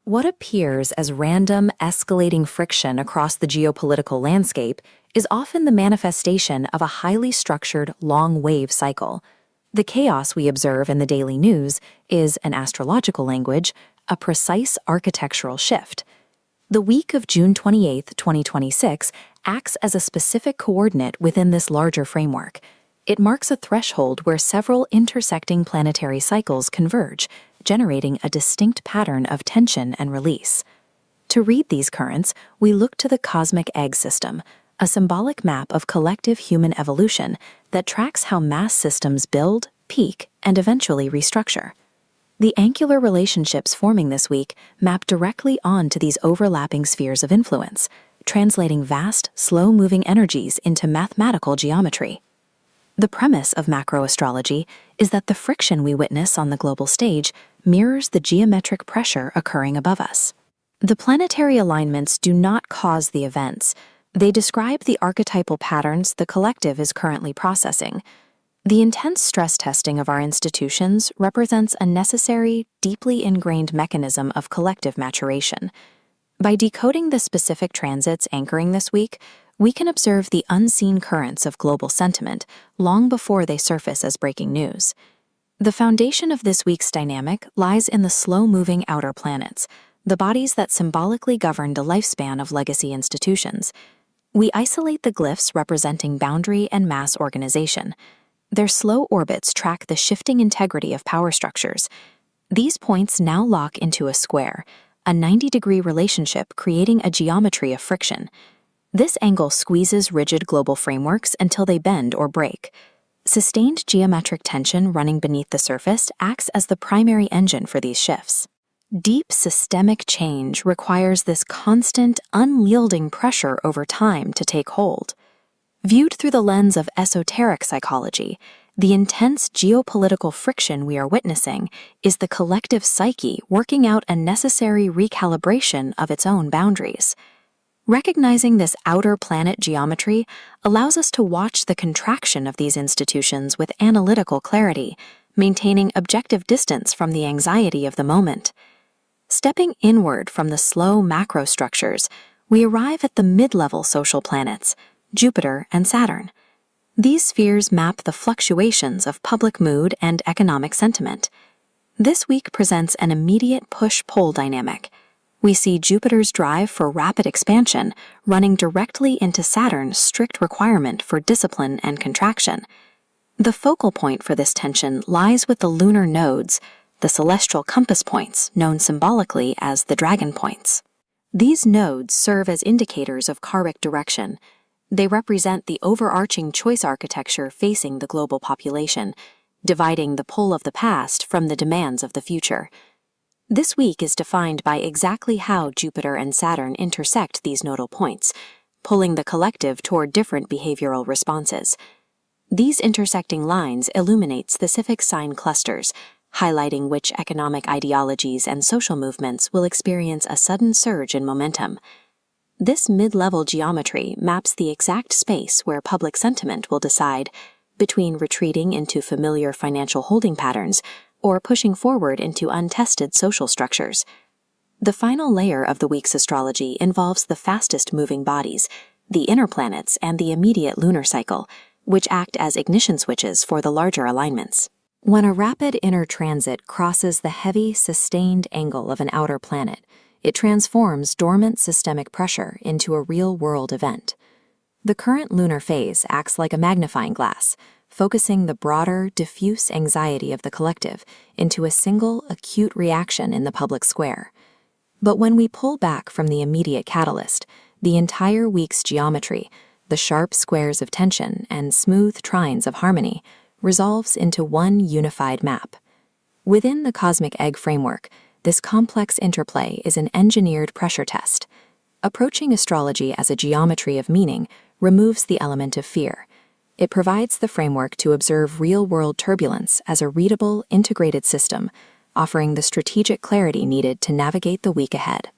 What appears as random, escalating friction across the geopolitical landscape is often the manifestation of a highly structured, long-wave cycle. The chaos we observe in the daily news is, in astrological language, a precise architectural shift. The week of June 28, 2026, acts as a specific coordinate within this larger framework. It marks a threshold where several intersecting planetary cycles converge, generating a distinct pattern of tension and release. To read these currents, we look to the cosmic egg system, a symbolic map of collective human evolution that tracks how mass systems build, peak, and eventually restructure. The angular relationships forming this week map directly onto these overlapping spheres of influence, translating vast, slow-moving energies into mathematical geometry. The premise of macroastrology is that the friction we witness on the global stage mirrors the geometric pressure occurring above us. The planetary alignments do not cause the events. They describe the archetypal patterns the collective is currently processing. The intense stress testing of our institutions represents a necessary, deeply ingrained mechanism of collective maturation. By decoding the specific transits anchoring this week, we can observe the unseen currents of global sentiment long before they surface as breaking news. The foundation of this week's dynamic lies in the slow-moving outer planets, the bodies that symbolically govern the lifespan of legacy institutions. We isolate the glyphs representing boundary and mass organization. Their slow orbits track the shifting integrity of power structures. These points now lock into a square, a 90-degree relationship creating a geometry of friction. This angle squeezes rigid global frameworks until they bend or break. Sustained geometric tension running beneath the surface acts as the primary engine for these shifts. Deep systemic change requires this constant, unyielding pressure over time to take hold. Viewed through the lens of esoteric psychology, the intense geopolitical friction we are witnessing is the collective psyche working out a necessary recalibration of its own boundaries. Recognizing this outer planet geometry allows us to watch the contraction of these institutions with analytical clarity, maintaining objective distance from the anxiety of the moment. Stepping inward from the slow macro structures, we arrive at the mid-level social planets, Jupiter and Saturn. These spheres map the fluctuations of public mood and economic sentiment. This week presents an immediate push-pull dynamic. We see Jupiter's drive for rapid expansion running directly into Saturn's strict requirement for discipline and contraction. The focal point for this tension lies with the lunar nodes, the celestial compass points known symbolically as the dragon points. These nodes serve as indicators of karmic direction. They represent the overarching choice architecture facing the global population, dividing the pull of the past from the demands of the future. This week is defined by exactly how Jupiter and Saturn intersect these nodal points, pulling the collective toward different behavioral responses. These intersecting lines illuminate specific sign clusters, highlighting which economic ideologies and social movements will experience a sudden surge in momentum. This mid-level geometry maps the exact space where public sentiment will decide between retreating into familiar financial holding patterns or pushing forward into untested social structures. The final layer of the week's astrology involves the fastest-moving bodies, the inner planets and the immediate lunar cycle, which act as ignition switches for the larger alignments. When a rapid inner transit crosses the heavy, sustained angle of an outer planet, it transforms dormant systemic pressure into a real-world event. The current lunar phase acts like a magnifying glass, focusing the broader, diffuse anxiety of the collective into a single, acute reaction in the public square. But when we pull back from the immediate catalyst, the entire week's geometry, the sharp squares of tension and smooth trines of harmony, resolves into one unified map. Within the cosmic egg framework, this complex interplay is an engineered pressure test. Approaching astrology as a geometry of meaning removes the element of fear. It provides the framework to observe real-world turbulence as a readable, integrated system, offering the strategic clarity needed to navigate the week ahead.